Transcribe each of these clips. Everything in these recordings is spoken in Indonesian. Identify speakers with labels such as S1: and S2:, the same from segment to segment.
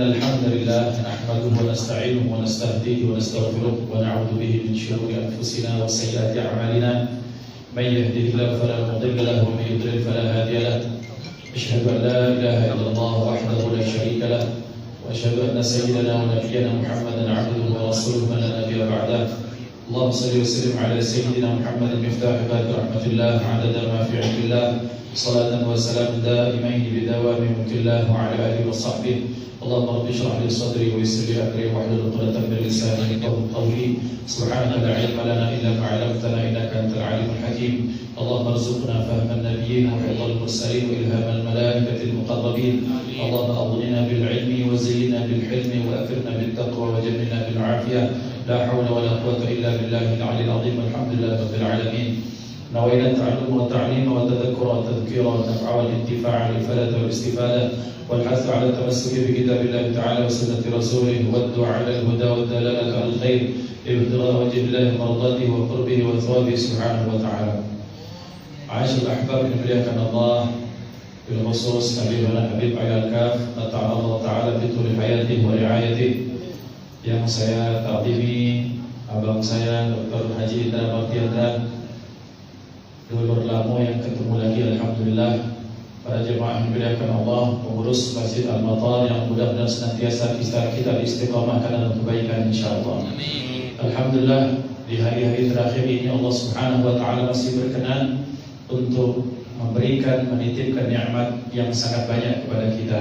S1: الحمد لله نحمده ونستعينه ونستهديه ونستغفره ونعوذ به من شرور أنفسنا وسيئات أعمالنا من يهده الله فلا مضل له ومن يضلل فلا هادي له أشهد أن لا إله إلا الله وحده لا شريك له وأشهد أن سيدنا ونبينا محمدا عبده ورسوله لا نبي بعده اللهم صل وسلم على سيدنا محمد مفتاح باب رحمة الله عدد ما في علم الله صلاة وسلام دائمين بدوام ملك الله وعلى آله وصحبه اللهم رب اشرح لي صدري ويسر لي أمري واحلل عقدة من لساني يفقهوا قولي سبحانك لا علم لنا إلا ما علمتنا إنك أنت العليم الحكيم اللهم ارزقنا فهم النبيين وحفظ المرسلين وإلهام الملائكة المقربين اللهم أغننا بالعلم وزينا بالحلم وأكرمنا بالتقوى وجملنا بالعافية لا حول ولا قوة إلا بالله العلي العظيم الحمد لله رب العالمين نوينا التعلم والتعليم والتذكر والتذكير والنفع والانتفاع والإفادة والاستفادة والحث على التمسك بكتاب الله تعالى وسنة رسوله والدعاء على الهدى والدلالة على الخير ابتغاء وجه الله مرضاته وقربه وثوابه سبحانه وتعالى. عاشر الأحباب muliakan Allah bil khusus Habibana Habib Al-Kaf ta'ala Allah Ta'ala bitul hayati wa riayati yang saya takdimi abang saya Dr. Haji Indra Baktiandra dulur lama yang ketemu lagi alhamdulillah. Para jemaah yang dimuliakan Allah, pengurus Masjid Al-Matar yang mudah-mudahan senantiasa kita istiqamahkan dalam kebaikan insyaallah. Alhamdulillah di hari-hari terakhir ini Allah Subhanahu wa taala masih berkenan untuk memberikan menitipkan nikmat yang sangat banyak kepada kita.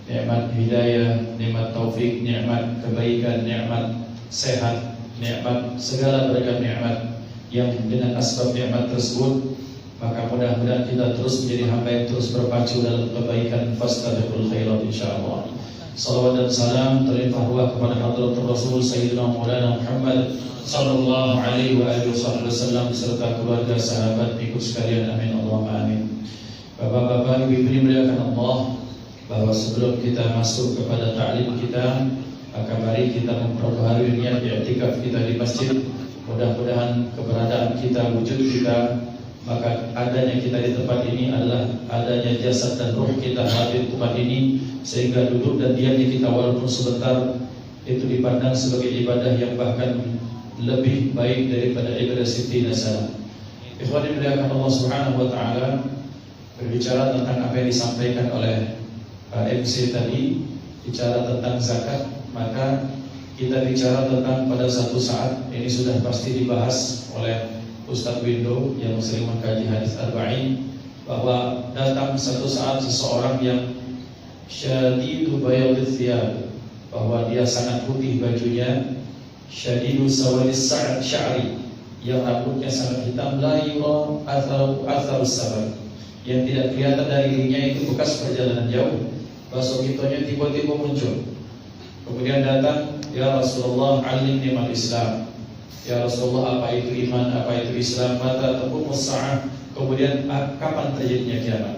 S1: Nikmat hidayah, nikmat taufik, nikmat kebaikan, nikmat sehat, nikmat segala beragam nikmat yang dengan asbab nikmat tersebut maka mudah-mudahan kita terus menjadi hamba yang terus berpacu dalam kebaikan fastabiqul khairat insyaallah. Salawat dan salam terlimpah ruah kepada hadratur Rasul Sayyidina Maulana Muhammad sallallahu alaihi wa alihi wasallam beserta keluarga sahabat pengikut sekalian amin Allahumma amin. Bapak-bapak, ibu-ibu dimuliakan Allah, bahwa sebelum kita masuk kepada ta'lim kita maka mari kita memperbaharui niat i'tikaf kita di masjid. Mudah-mudahan keberadaan kita, wujud kita, maka adanya kita di tempat ini adalah adanya jasad dan ruh kita hadir di tempat ini, sehingga duduk dan diamnya kita walaupun sebentar itu dipandang sebagai ibadah yang bahkan lebih baik daripada ibadah sittina salat. Ikhwan dimuliakan Allah Subhanahu wa taala, berbicara tentang apa yang disampaikan oleh Pak MC tadi, bicara tentang zakat, maka kita bicara tentang pada satu saat ini sudah pasti dibahas oleh Ustadz Window yang sering mengkaji hadis arba'in, bahwa datang satu saat seseorang yang syadidu bayadith thiyab, bahwa dia sangat putih bajunya, syadidu sawadis sya'ri, yang rambutnya sangat hitam, la yura atharus sabar, yang tidak kelihatan dari dirinya itu bekas perjalanan jauh. Bahasa kitonya tiba-tiba muncul, kemudian datang, ya Rasulullah alimni mal Islam. Ya Rasulullah, apa itu iman, apa itu Islam, mata taqumu as-sa'ah, kemudian kapan terjadinya kiamat.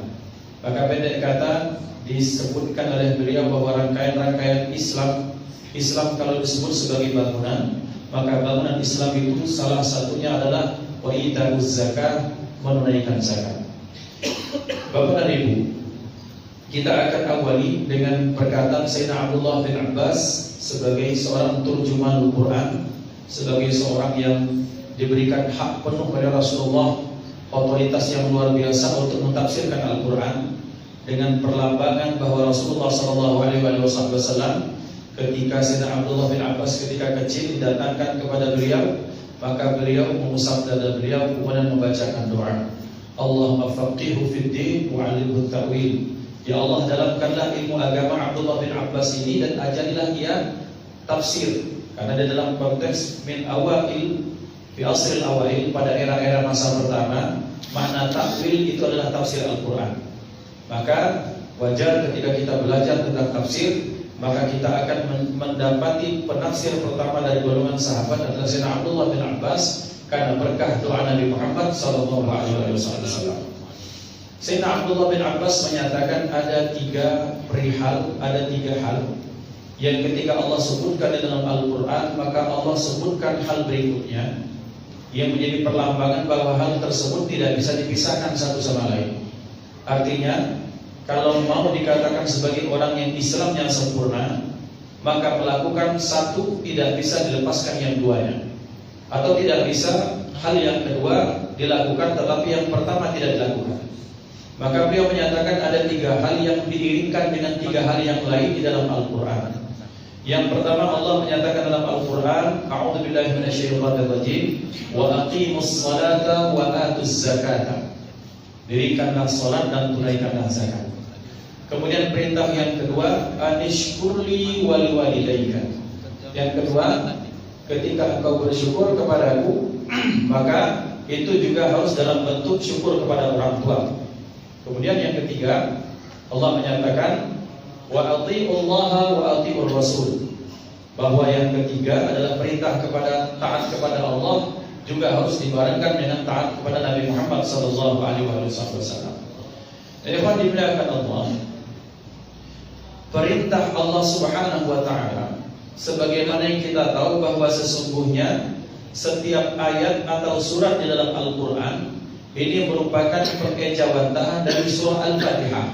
S1: Maka pendek kata disebutkan oleh beliau bahwa rangkaian-rangkaian Islam kalau disebut sebagai bangunan, maka bangunan Islam itu salah satunya adalah wa ita'uz zakah, menunaikan zakat. Bapak dan Ibu, kita akan awali dengan perkataan Sayyidina Abdullah bin Abbas sebagai seorang turjumanul Quran, sebagai seorang yang diberikan hak penuh pada Rasulullah, otoritas yang luar biasa untuk mentafsirkan Al-Quran, dengan perlambangan bahwa Rasulullah SAW ketika Sayyidina Abdullah bin Abbas ketika kecil didatangkan kepada beliau, maka beliau mengusap dada beliau kemudian membacakan doa, Allahumma faqihu fid din wa 'allimhu ta'wil. Ya Allah, dalamkanlah ilmu agama Abdullah bin Abbas ini dan ajarilah ia tafsir. Karena di dalam konteks min awail fi asril awail, pada era-era masa pertama, makna takwil itu adalah tafsir Al-Quran. Maka wajar ketika kita belajar tentang tafsir, maka kita akan mendapati penafsir pertama dari golongan sahabat adalah Sayyidina Abdullah bin Abbas, karena berkah doa Nabi Muhammad SAW. Sayyidina Abdullah bin Abbas menyatakan ada tiga hal yang ketika Allah sebutkan di dalam Al-Quran, maka Allah sebutkan hal berikutnya yang menjadi perlambangan bahwa hal tersebut tidak bisa dipisahkan satu sama lain. Artinya, kalau mau dikatakan sebagai orang yang Islam yang sempurna, maka melakukan satu tidak bisa dilepaskan yang duanya, atau tidak bisa hal yang kedua dilakukan tetapi yang pertama tidak dilakukan. Maka beliau menyatakan ada 3 hal yang diiringkan dengan 3 hal yang lain di dalam Al-Quran. Yang pertama, Allah menyatakan dalam Al-Quran, a'udzubillahi minasyaitonirrajim, wa aqimus salata wa atuz zakata. Dirikanlah salat dan tunaikanlah zakat. Kemudian perintah yang kedua, anishkurli waliwalidayka. Yang kedua, ketika engkau bersyukur kepadaku, maka itu juga harus dalam bentuk syukur kepada orang tua. Kemudian yang ketiga, Allah menyatakan wa atiullaha wa atiur rasul, bahwa yang ketiga adalah perintah kepada taat kepada Allah juga harus dibarengkan dengan taat kepada Nabi Muhammad sallallahu alaihi wasallam. Jadi dimuliakan Allah, perintah Allah Subhanahu wa taala sebagaimana yang kita tahu bahwa sesungguhnya setiap ayat atau surat di dalam Al-Qur'an ini merupakan perkejawantahan dari surah Al-Fatihah.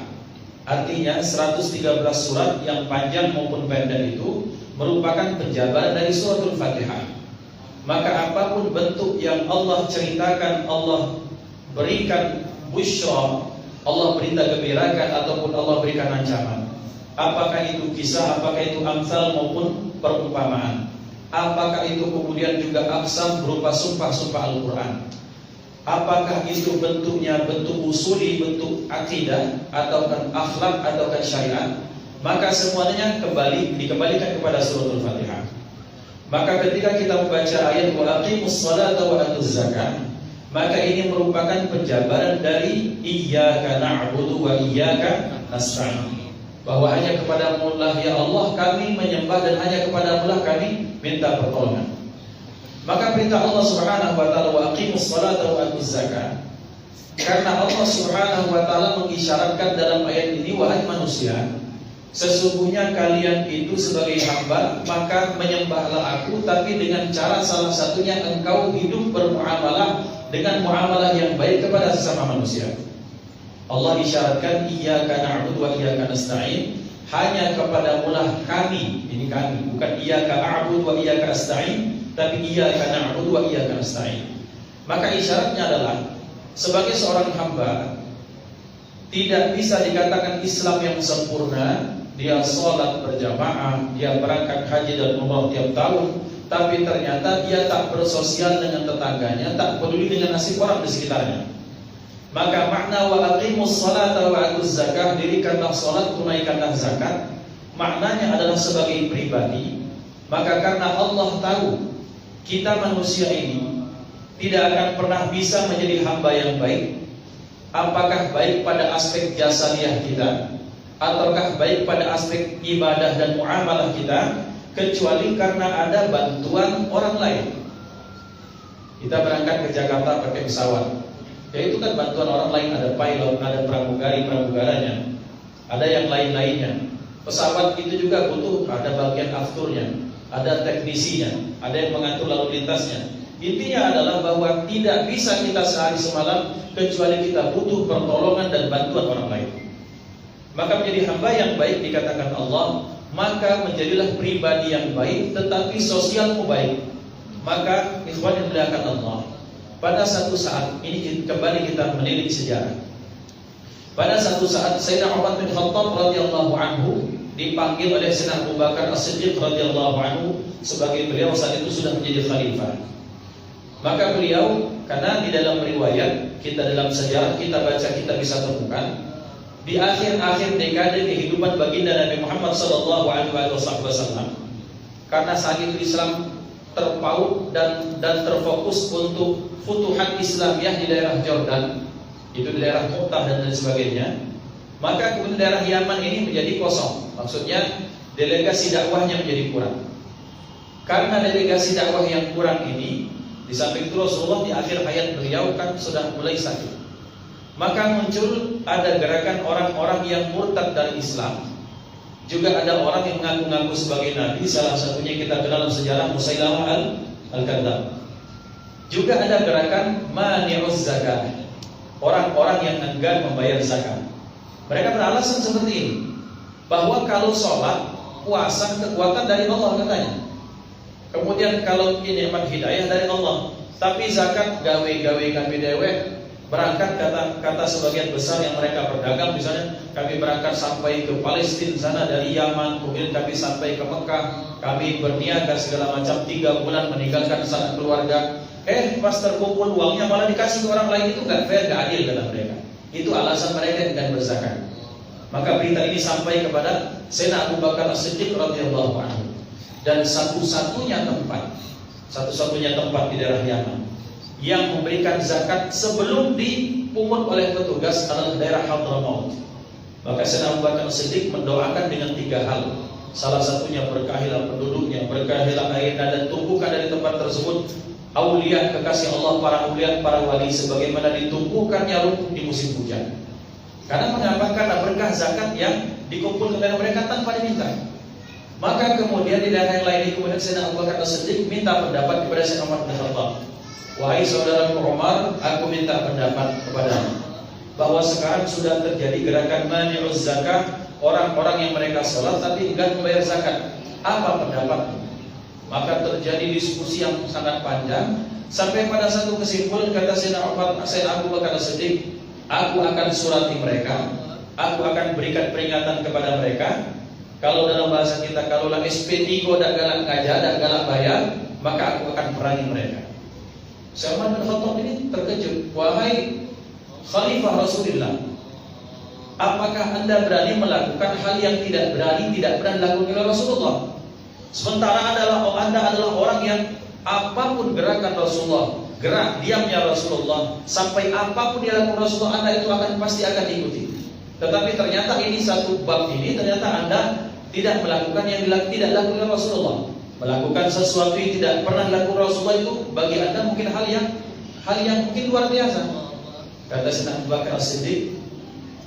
S1: Artinya 113 surat yang panjang maupun pendek itu merupakan penjabaran dari surah Al-Fatihah. Maka apapun bentuk yang Allah ceritakan, Allah berikan busyra, Allah berita gembirakan ataupun Allah berikan ancaman, apakah itu kisah, apakah itu amsal maupun perumpamaan, apakah itu kemudian juga aqsam berupa sumpah-sumpah Al-Quran, apakah itu bentuknya bentuk usuli, bentuk akidah, ataukah akhlak, ataukah syariat, maka semuanya dikembalikan kepada surah Al-Fatihah. Maka ketika kita membaca ayat wa aqimus salata wa atuz zakah, maka ini merupakan penjabaran dari iyyaka na'budu wa iyyaka nasta'in, bahwa hanya kepadamu lah ya Allah kami menyembah dan hanya kepadamu lah kami minta pertolongan. Maka perintah Allah Subhanahu wa taala wa aqimus salata wa atuz zakah, karena Allah Subhanahu wa taala mengisyaratkan dalam ayat ini, wahai manusia, sesungguhnya kalian itu sebagai hamba, maka menyembahlah aku, tapi dengan cara salah satunya engkau hidup bermuamalah dengan muamalah yang baik kepada sesama manusia. Allah isyaratkan iyyaka na'budu wa iyyaka nasta'in, hanya kepadamulah kami, ini kami, bukan iyyaka a'budu wa iyyaka nasta'in, tapi iyyaka na'budu wa iyyaka nasta'in. Maka isyaratnya adalah sebagai seorang hamba tidak bisa dikatakan Islam yang sempurna, dia sholat berjamaah, dia berangkat haji dan umrah tiap tahun, tapi ternyata dia tak bersosial dengan tetangganya, tak peduli dengan nasib orang di sekitarnya. Maka makna wa aqimus salata wa atuz zakah, dirikanlah sholat, tunaikanlah zakat, maknanya adalah sebagai pribadi. Maka karena Allah tahu kita manusia ini tidak akan pernah bisa menjadi hamba yang baik, apakah baik pada aspek jasadiah kita ataukah baik pada aspek ibadah dan muamalah kita, kecuali karena ada bantuan orang lain. Kita berangkat ke Jakarta pakai pesawat, ya itu kan bantuan orang lain, ada pilot, ada pramugari-pramugaranya, ada yang lain-lainnya. Pesawat itu juga butuh, ada bagian afturnya, ada teknisinya, ada yang mengatur lalu lintasnya. Intinya adalah bahwa tidak bisa kita sehari semalam kecuali kita butuh pertolongan dan bantuan orang lain. Maka menjadi hamba yang baik dikatakan Allah, maka menjadilah pribadi yang baik tetapi sosialmu baik. Maka ikhwan yang dimuliakan Allah, pada satu saat ini kembali kita menilik sejarah. Pada satu saat Sayyidina Umar bin Khattab radhiyallahu anhu dipanggil oleh Sayyidina Abu Bakar As-Siddiq radhiyallahu anhu, sebagai beliau saat itu sudah menjadi khalifah. Maka beliau, karena di dalam riwayat kita, dalam sejarah kita baca, kita bisa temukan di akhir-akhir dekade kehidupan baginda Nabi Muhammad sallallahu alaihi wasallam, karena saat itu Islam terpaut dan terfokus untuk futuhat Islamiyah di daerah Jordan, itu di daerah Mu'tah dan lain sebagainya. Maka kemudian daerah Yaman ini menjadi kosong, maksudnya delegasi dakwahnya menjadi kurang. Karena delegasi dakwah yang kurang ini, di samping itu Rasulullah di akhir hayat beliau kan sudah mulai sakit. Maka muncul ada gerakan orang-orang yang murtad dari Islam. Juga ada orang yang mengaku-ngaku sebagai nabi, salah satunya kita kenal dalam sejarah Musailamah al-Kadzdzab. Juga ada gerakan mani'uz zakah, orang-orang yang enggan membayar zakat. Mereka beralasan seperti ini, bahwa kalau sholat puasa kekuatan dari Allah katanya. Kemudian kalau ini nikmat hidayah dari Allah. Tapi zakat gawe-gawe kami dewe, berangkat kata sebagian besar yang mereka berdagang, misalnya kami berangkat sampai ke Palestina sana dari Yaman, kemudian kami sampai ke Mekah, kami berniaga segala macam 3 bulan meninggalkan sanak keluarga. Pas terkumpul uangnya malah dikasih ke orang lain, itu nggak fair, nggak adil dalam mereka. Itu alasan mereka dengan berzakat. Maka berita ini sampai kepada Sayyidina Abu Bakar As-Siddiq radhiyallahu anhu. Dan satu-satunya tempat di daerah Yaman yang memberikan zakat sebelum dipungut oleh petugas adalah daerah Hadramaut. Maka Sayyidina Abu Bakar As-Siddiq mendoakan dengan 3 hal. Salah satunya berkahilah penduduknya, berkahilah airnya, dan tumbuhkan dari tempat tersebut aulia, kekasih Allah, para aulia, para wali, sebagaimana ditumbuhkannya rumput di musim hujan. Karena mengamalkan berkah zakat yang dikumpulkan oleh mereka tanpa diminta. Maka kemudian di daerah yang lain, kemudian Sayyidina Abu Bakar As-Siddiq minta pendapat kepada Sayyidina Umar bin Khattab. Wahai saudaraku Umar, aku minta pendapat kepadamu bahwa sekarang sudah terjadi gerakan mani'uz zakah, orang-orang yang mereka sholat tapi enggan membayar zakat. Apa pendapatmu? Maka terjadi diskusi yang sangat panjang sampai pada satu kesimpulan, kata Sayyidina Abu Bakar As-Siddiq, aku akan surati mereka, aku akan berikan peringatan kepada mereka. Kalau dalam bahasa kita, kalau lah SP3 dak galak ngajak, dak galak bayar, maka aku akan perangi mereka. Sayyidina Umar bin Khattab ini terkejut. Wahai Khalifah Rasulullah, apakah anda berani melakukan hal yang tidak pernah dilakukan oleh Rasulullah? Sementara anda adalah orang yang apapun gerakan Rasulullah, gerak diamnya Rasulullah, sampai apapun dilakukan Rasulullah, anda itu pasti akan diikuti. Tetapi ternyata ini satu bab ini, ternyata anda tidak melakukan yang tidak dilakukan oleh Rasulullah. Melakukan sesuatu yang tidak pernah dilakukan Rasulullah itu bagi anda mungkin hal yang mungkin luar biasa. Kata Sayyidina Abu Bakar As-Siddiq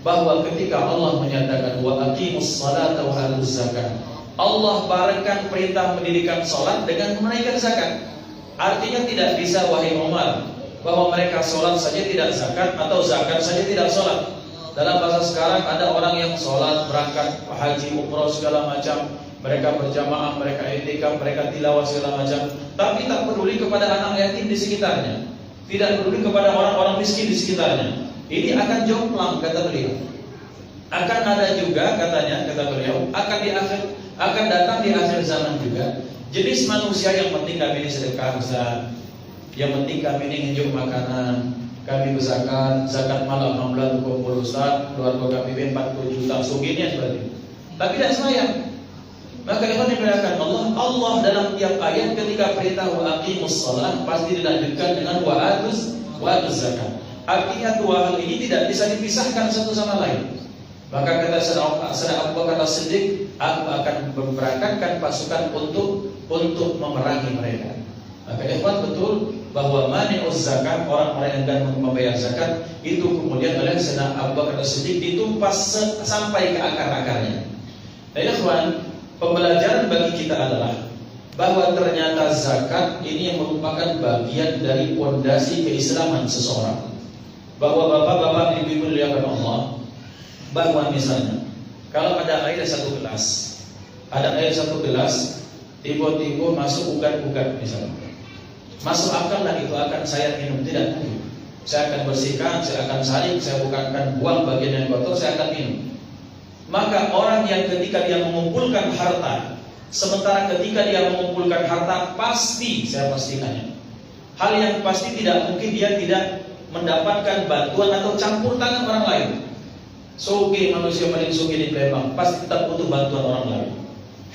S1: bahwa ketika Allah menyatakan wa aqimus salata wa atuz zakat, Allah barengkan perintah mendirikan salat dengan menaikkan zakat. Artinya tidak bisa, wahai Umar, bahwa mereka salat saja tidak zakat atau zakat saja tidak salat. Dalam bahasa sekarang ada orang yang salat, berangkat haji, umrah segala macam, mereka berjamaah, mereka i'tikaf, mereka tilawah segala macam, tapi tak peduli kepada anak yatim di sekitarnya, tidak peduli kepada orang-orang miskin di sekitarnya. Ini akan jomplang, kata beliau. Akan ada juga, kata beliau, akan datang di akhir zaman juga jenis manusia yang penting kami ini sedekah, yang penting kami ini nginjuk makanan, kami berzakat, zakat malam 16 kumpul Ustaz, keluarga kami 40 juta, sugihnya seperti itu. Tapi tidak sayang. Maka ikhwan dimuliakan Allah dalam tiap ayat ketika perintah wa aqimus shalah pasti dilanjutkan dengan wa atuz zakat. Artinya 2 hal ini tidak bisa dipisahkan satu sama lain. Maka kata Sayyidina Abu Bakar As-Siddiq, aku akan memberangkatkan pasukan untuk memerangi mereka. Maka ikhwan betul bahwa mani'uz zakat, orang-orang yang enggan membayar zakat, itu kemudian oleh Sayyidina Abu Bakar As-Siddiq ditumpas sampai ke akar-akarnya. Dan ikhwan, pembelajaran bagi kita adalah bahwa ternyata zakat ini yang merupakan bagian dari fondasi keislaman seseorang. Bahwa bapak-bapak ibu-ibu dimuliakan Allah, bahwa misalnya kalau ada air 1 gelas, tiba-tiba masuk ugat-ugat misalnya, masuk akal lah itu akan saya minum, tidak mungkin. Saya akan bersihkan, saya akan saling, saya bukan buang bagian yang kotor, saya akan minum. Maka orang yang ketika dia mengumpulkan harta, sementara ketika dia mengumpulkan harta pasti, saya pastikannya, hal yang pasti tidak mungkin dia tidak mendapatkan bantuan atau campur tangan orang lain. Soge, manusia paling soge di Palembang pasti tetap butuh bantuan orang lain.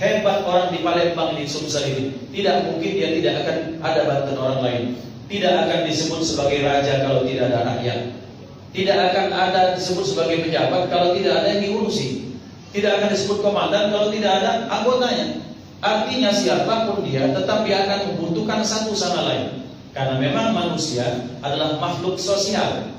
S1: Hebat orang di Palembang ini, Sumsel ini, tidak mungkin dia tidak akan ada bantuan orang lain. Tidak akan disebut sebagai raja kalau tidak ada rakyat. Tidak akan ada disebut sebagai pejabat kalau tidak ada yang diurusi. Tidak akan disebut komandan kalau tidak ada anggotanya. Artinya siapapun dia, tetap dia akan membutuhkan satu sama lain. Karena memang manusia adalah makhluk sosial.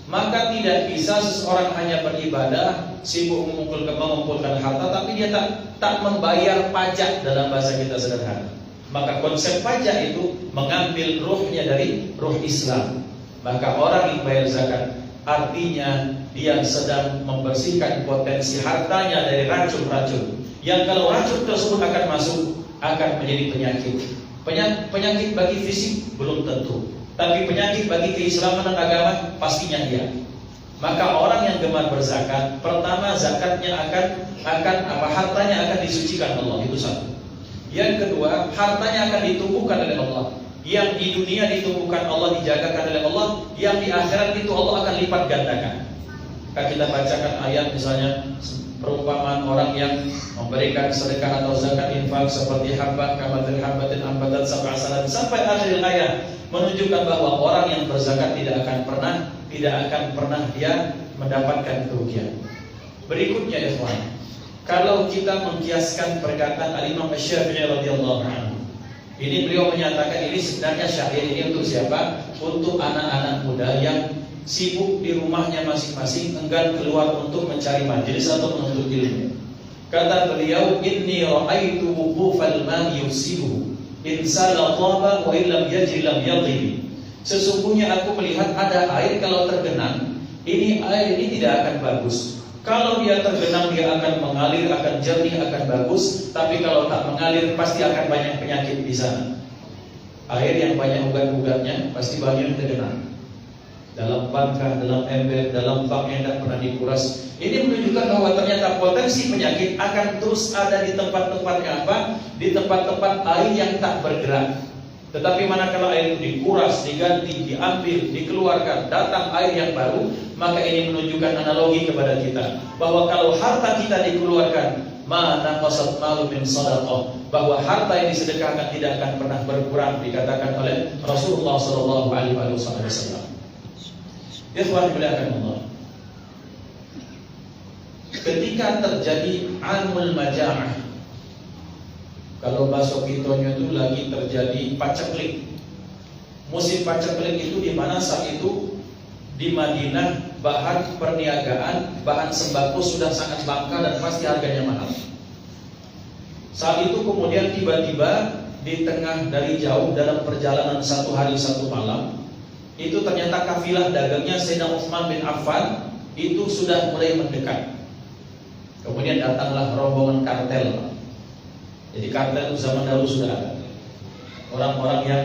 S1: Maka tidak bisa seseorang hanya beribadah, sibuk mengumpulkan harta, tapi dia tak membayar pajak dalam bahasa kita sederhana. Maka konsep pajak itu mengambil ruhnya dari ruh Islam. Maka orang yang bayar zakat artinya dia sedang membersihkan potensi hartanya dari racun-racun yang kalau racun tersebut akan masuk akan menjadi penyakit. Penyakit bagi fisik belum tentu, tapi penyakit bagi keislaman dan agama pastinya iya. Maka orang yang gemar berzakat, pertama zakatnya hartanya akan disucikan Allah, itu satu. Yang kedua, hartanya akan ditumbuhkan oleh Allah. Yang di dunia ditumbuhkan Allah, dijagakan oleh Allah. Yang di akhirat itu Allah akan lipat gandakan. Kita bacakan ayat misalnya perumpamaan orang yang memberikan sedekah atau zakat infak seperti habba kamathil habbatin ambatat sab'a sanabila sampai akhir ayat, menunjukkan bahwa orang yang berzakat tidak akan pernah dia mendapatkan kerugian. Berikutnya ya ikhwan, kalau kita mengkiaskan perkataan Al-Imam Asy-Syafi'i radhiyallahu anhu, ini beliau menyatakan ini sebenarnya syair ini untuk siapa? Untuk anak-anak muda yang sibuk di rumahnya masing-masing, enggan keluar untuk mencari majelis atau menuntut ilmu. Kata beliau, inni ra'aitu wuqufal ma'i yusibu in sala dhaba wa illam yajri lam yadhib. Sesungguhnya aku melihat ada air kalau tergenang, air ini tidak akan bagus. Kalau dia tergenang dia akan mengalir, akan jernih, akan bagus. Tapi kalau tak mengalir pasti akan banyak penyakit di sana. Air yang banyak ugat-ugatnya pasti banyak tergenang. Dalam bangkah, dalam ember, dalam bak yang tidak pernah dikuras. Ini menunjukkan bahwa ternyata potensi penyakit akan terus ada di tempat-tempat yang apa? Di tempat-tempat air yang tak bergerak. Tetapi manakala air itu dikuras, diganti, diambil, dikeluarkan, datang air yang baru, maka ini menunjukkan analogi kepada kita bahwa kalau harta kita dikeluarkan, ma naqasat malu min shadaqah, bahwa harta yang disedekahkan tidak akan pernah berkurang, dikatakan oleh Rasulullah sallallahu alaihi wasallam. Ikhwan billah, ketika terjadi amul maja'ah, kalau bahasa kitonya itu lagi terjadi paceklik. Musim paceklik itu di mana saat itu di Madinah bahan perniagaan, bahan sembako sudah sangat langka dan pasti harganya mahal. Saat itu kemudian tiba-tiba di tengah dari jauh dalam perjalanan 1 hari 1 malam, itu ternyata kafilah dagangnya Sayyidina Utsman bin Affan itu sudah mulai mendekat. Kemudian datanglah rombongan kartel. Jadi kartel zaman dahulu sudah ada. Orang-orang yang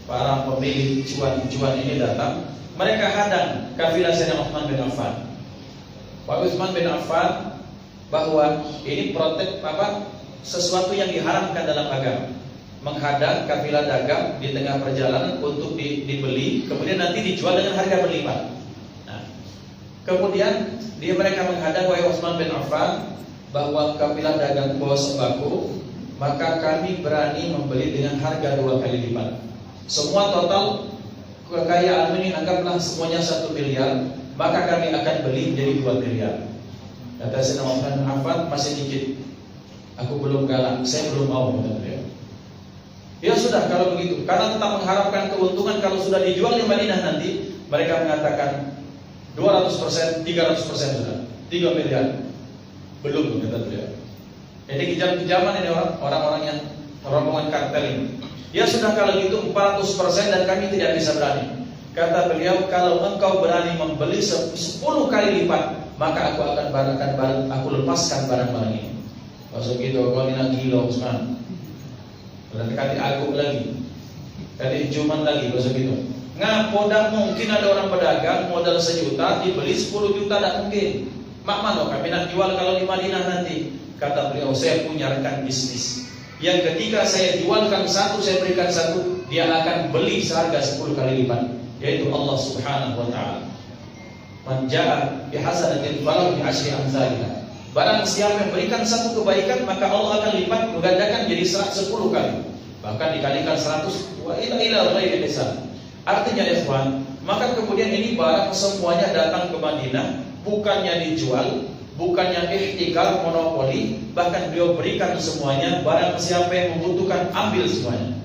S1: para pemilik cuan-cuan ini datang, mereka hadang kafilah Sayyidina Utsman bin Affan. Pak Utsman bin Affan bahwa ini protek sesuatu yang diharamkan dalam agama. Menghadang kafilah dagang di tengah perjalanan untuk dibeli, kemudian nanti dijual dengan harga berlipat. Nah, kemudian mereka menghadang wahai Utsman bin Affan bahwa kafilah dagang bawa sembako, maka kami berani membeli dengan harga 2 kali lipat. Semua total kekayaan ini anggaplah semuanya 1 miliar, maka kami akan beli menjadi 2 miliar. Kata Sayyidina Utsman bin Affan, masih dikit, aku belum galak, saya belum mau, kata beliau. Ya sudah kalau begitu, karena tetap mengharapkan keuntungan kalau sudah dijual di Madinah nanti, mereka mengatakan 200%, 300% sudah, 3 miliar. Belum, kata beliau. Jadi kejam-kejaman ini orang-orang yang rombongan kartel ini. Ya sudah kalau gitu 400% dan kami tidak bisa berani. Kata beliau, kalau engkau berani membeli 10 kali lipat, maka aku aku lepaskan barang-barang ini. Maksud gitu, kau ini gila Utsman. Berarti kali agung lagi, kali cuman lagi, bahasa gitu. Ngapo dah mungkin ada orang pedagang modal 1 juta dibeli 10 juta, tak mungkin. Mak mana kami nak jual kalau di Madinah nanti? Kata beliau, saya punya rekan bisnis yang ketika saya jualkan 1, saya berikan 1, dia akan beli seharga 10 kali lipat, yaitu Allah Subhanahu wa taala. Man jaa bihasanatin falahu bi'asyri amsalha. Barang siapa yang berikan 1 kebaikan, maka Allah akan lipat menggandakan jadi 10 kali, bahkan dikalikan 100 wa ila ghairi hisab. Artinya ikhwan, maka kemudian ini barang semuanya datang ke Madinah, bukannya dijual, bukannya ihtikar monopoli, bahkan beliau berikan semuanya. Barang siapa yang membutuhkan ambil semuanya.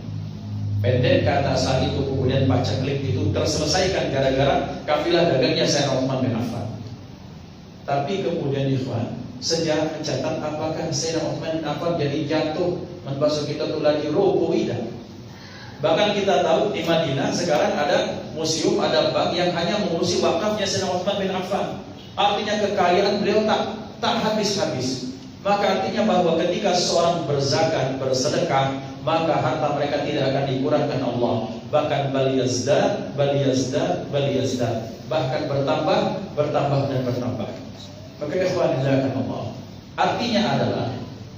S1: Pendek kata saat itu kemudian paceklik itu terselesaikan gara-gara kafilah dagangnya Sayyidina Utsman bin Affan. Tapi kemudian ikhwan, sejarah mencatat apakah Sayyidina Utsman bin Affan jadi jatuh, bahasa kita tuh lagi roboh tidak. Bahkan kita tahu di Madinah sekarang ada museum, ada bank yang hanya mengurusi wakafnya Sayyidina Utsman bin Affan. Artinya kekayaan beliau tak habis-habis.
S2: Maka artinya bahwa ketika seorang berzakat, bersedekah, maka harta mereka tidak akan dikurangkan Allah. Bahkan bal yazdad, bahkan bertambah, dan bertambah. Maka ikhwan dimuliakan Allah. Artinya adalah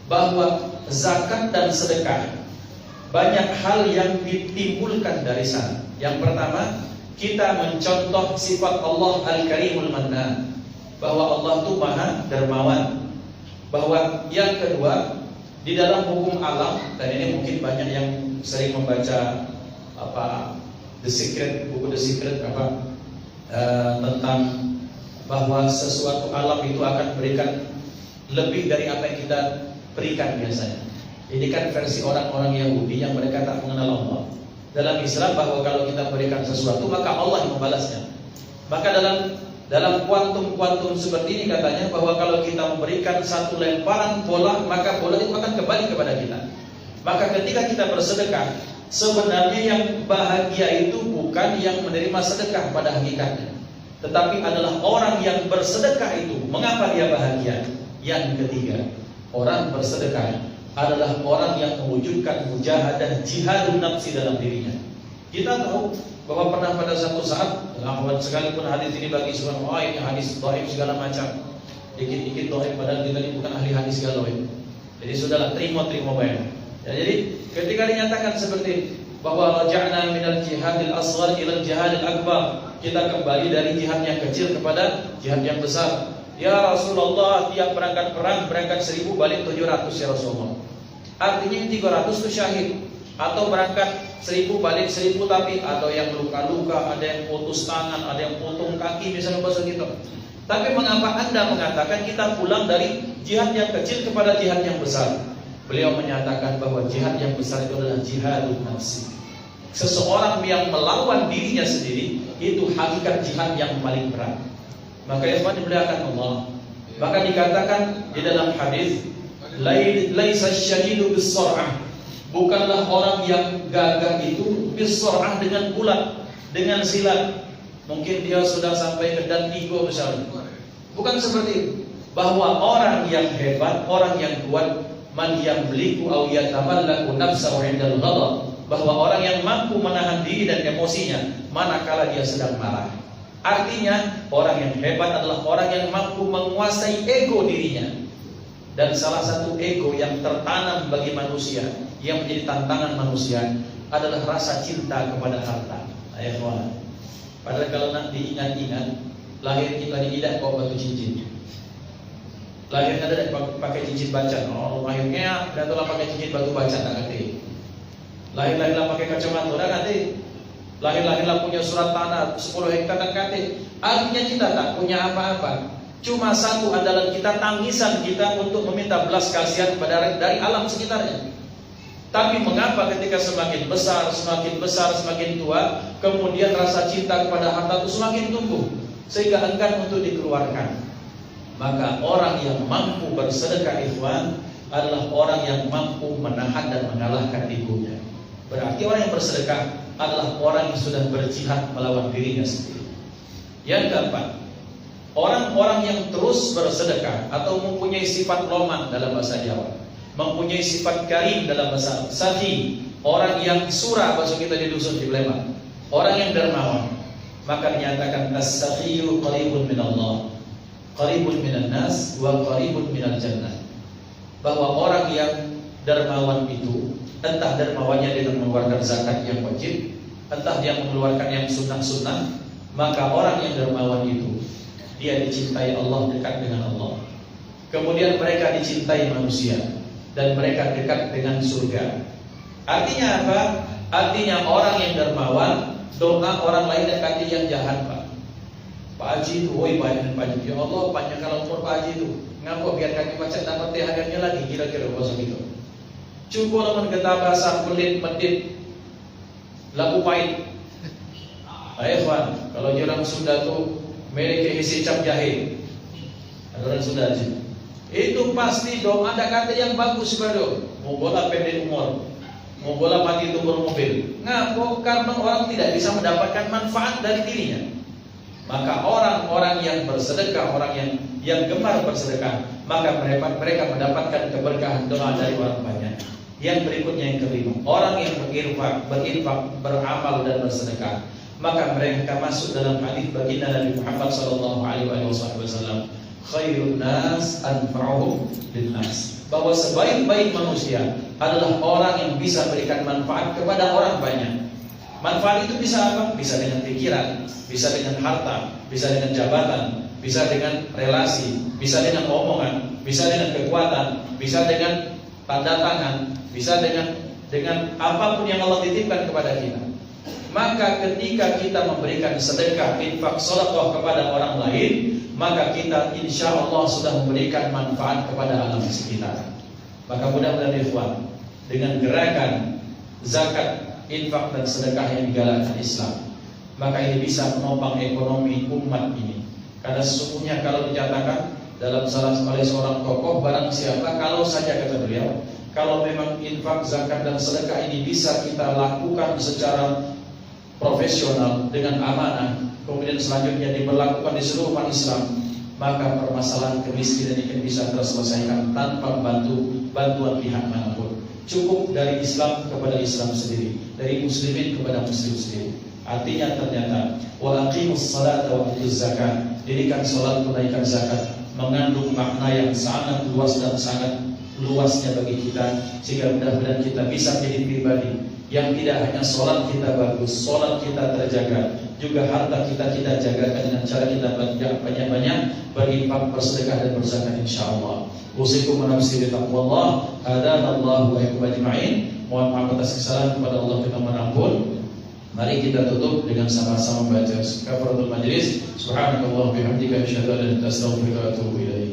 S2: bahwa zakat dan sedekah banyak hal yang ditimbulkan dari sana. Yang pertama, kita mencontoh sifat Allah Al-Karimul Mannan, bahwa Allah itu Maha Dermawan. Bahwa yang kedua, di dalam hukum alam, dan ini mungkin banyak yang sering membaca The Secret, buku The Secret tentang bahwa sesuatu alam itu akan berikan lebih dari apa yang kita berikan biasanya. Ini kan versi orang-orang Yahudi yang mereka tak mengenal Allah. Dalam Islam bahwa kalau kita berikan sesuatu maka Allah yang membalasnya. Maka dalam kuantum seperti ini katanya bahwa kalau kita memberikan satu lemparan bola, maka bola itu akan kembali kepada kita. Maka ketika kita bersedekah, sebenarnya yang bahagia itu bukan yang menerima sedekah pada hakikatnya, tetapi adalah orang yang bersedekah itu. Mengapa dia bahagia? Yang ketiga, orang bersedekah adalah orang yang mewujudkan mujahadah jihadun nafsi dalam dirinya. Kita tahu bahwa pernah pada satu saat, sekalipun hadis ini bagi seorang ini hadis dhaif segala macam, dikit-dikit dhaif padahal kita ini bukan ahli hadis segala dhaif. Jadi sudahlah, terima bayar. Ya, jadi ketika dinyatakan seperti bahwa raja'na minal jihadil asghar ila jihadil akbar, kita kembali dari jihad yang kecil kepada jihad yang besar. Ya Rasulullah, tiap berangkat perang berangkat 1000 balik 700 ya Rasulullah. Artinya 300 itu syahid. Atau berangkat 1000 balik 1000, tapi ada yang luka-luka, ada yang putus tangan, ada yang potong kaki misalnya bahasa gitu. Tapi mengapa Anda mengatakan kita pulang dari jihad yang kecil kepada jihad yang besar? Beliau menyatakan bahwa jihad yang besar itu adalah jihadun nafsi. Seseorang yang melawan dirinya sendiri, itu hakikat jihad yang paling berat. Maka ikhwan dimuliakan Allah, maka dikatakan di dalam hadis, laisa syadidu bis-sur'ah, bukanlah orang yang gagah itu bis-sur'ah dengan bulat, dengan silat. Mungkin dia sudah sampai ke Dantigo misalnya. Bukan seperti itu. Bahwa orang yang hebat, orang yang kuat, man yamliku aw yatamallaku nafsahu 'indal ghadab, bahwa orang yang mampu menahan diri dan emosinya manakala dia sedang marah. Artinya orang yang hebat adalah orang yang mampu menguasai ego dirinya. Dan salah satu ego yang tertanam bagi manusia, yang menjadi tantangan manusia, adalah rasa cinta kepada harta. Ayahwan. Padahal kalau nak diingat-ingat, lahir kita tidak kok batu cincin. Lahirnya ada pakai cincin bacan. Oh, lahirnya datanglah pakai cincin batu bacan, tak ngerti. Lahir-lahirlah pakai kacamata, tak ngerti. Lahir-lahirlah punya surat tanah 10 hektar, tak ngerti. Artinya kita tak punya apa-apa. Cuma satu adalah kita tangisan kita untuk meminta belas kasihan dari alam sekitarnya. Tapi mengapa ketika semakin besar, semakin tua, kemudian rasa cinta kepada harta itu semakin tumbuh sehingga enggan untuk dikeluarkan. Maka orang yang mampu bersedekah ikhwan adalah orang yang mampu menahan dan mengalahkan egonya. Berarti orang yang bersedekah adalah orang yang sudah berjihad melawan dirinya sendiri. Yang keempat, orang-orang yang terus bersedekah atau mempunyai sifat roman dalam bahasa Jawa, mempunyai sifat karim dalam bahasa Safi, orang yang surah bahasa kita di dusun di Bleman, orang yang dermawan, maka dinyatakan as-safiyu qaribun minallah, qaribun minan nas, wa qaribun minal jannah. Bahwa orang yang dermawan itu, entah dermawannya dengan mengeluarkan zakat yang wajib, entah dia mengeluarkan yang sunnah-sunnah, maka orang yang dermawan itu dia dicintai Allah, dekat dengan Allah. Kemudian mereka dicintai manusia dan mereka dekat dengan surga. Artinya apa? Artinya orang yang dermawan, doa orang lain dekati yang jahat, Pak. Pak Haji itu, woi banyak Pak Haji. Ya Allah, panjangkan umur Pak Haji itu. Ngapa biar kaki macet dapat THR-nya lagi, kira-kira bahasa gitu. Cukup lamun getah basah pelit medit labu pahit. Ayo Pak, kalau orang Sunda tuh mereka isi cap jahe. Ada orang Sunda aja. Itu pasti doa ada kata yang bagus baru. Mau bola pendek umur, mau bola mati itu bermobil. Ngapa? Karena orang tidak bisa mendapatkan manfaat dari dirinya. Maka orang-orang yang bersedekah, orang yang gemar bersedekah, maka mereka mendapatkan keberkahan doa dari orang banyak. Yang berikutnya yang kelima, orang yang berinfak, beramal dan bersedekah, maka mereka masuk dalam hadis baginda Nabi Muhammad sallallahu alaihi wasallam, khairun nas anfa'uhum linnas, bahwa sebaik-baik manusia adalah orang yang bisa berikan manfaat kepada orang banyak. Manfaat itu bisa apa? Bisa dengan pikiran, bisa dengan harta, bisa dengan jabatan, bisa dengan relasi, bisa dengan omongan, bisa dengan kekuatan, bisa dengan tanda tangan, bisa dengan apapun yang Allah titipkan kepada kita. Maka ketika kita memberikan sedekah, infak, sedekah kepada orang lain, maka kita insya Allah sudah memberikan manfaat kepada alam sekitar. Maka mudah-mudahan ikhwan, dengan gerakan zakat, infak dan sedekah yang digalakkan Islam, maka ini bisa menopang ekonomi umat ini. Karena sesungguhnya kalau dinyatakan dalam salah seorang tokoh, barang siapa, kalau saja kata beliau, kalau memang infak, zakat dan sedekah ini bisa kita lakukan secara profesional dengan amanah, kemudian selanjutnya diberlakukan di seluruh umat Islam, maka permasalahan kemiskinan ini bisa terselesaikan tanpa bantuan pihak manapun. Cukup dari Islam kepada Islam sendiri, dari muslimin kepada muslim sendiri. Artinya ternyata wa aqimus salata wa atuz zakat, dirikan salat, tunaikan zakat, mengandung makna yang sangat luas dan sangat luasnya bagi kita, sehingga mudah-mudahan kita bisa menjadi pribadi yang tidak hanya sholat kita bagus, sholat kita terjaga, juga harta kita jagakan dengan cara kita banyak-banyak berinfak, bersedekah dan berzakat insyaallah. Usikum wa nafsi bi taqwallah. Hadanallahu wa iyyakum ajma'in. Mohon maaf atas kesalahan, kepada Allah kita mengampun. Mari kita tutup dengan sama-sama membaca kafaratul majlis. Subhanakallahumma wa bihamdika asyhadu an la ilaha illa anta astaghfiruka wa atubu ilaik.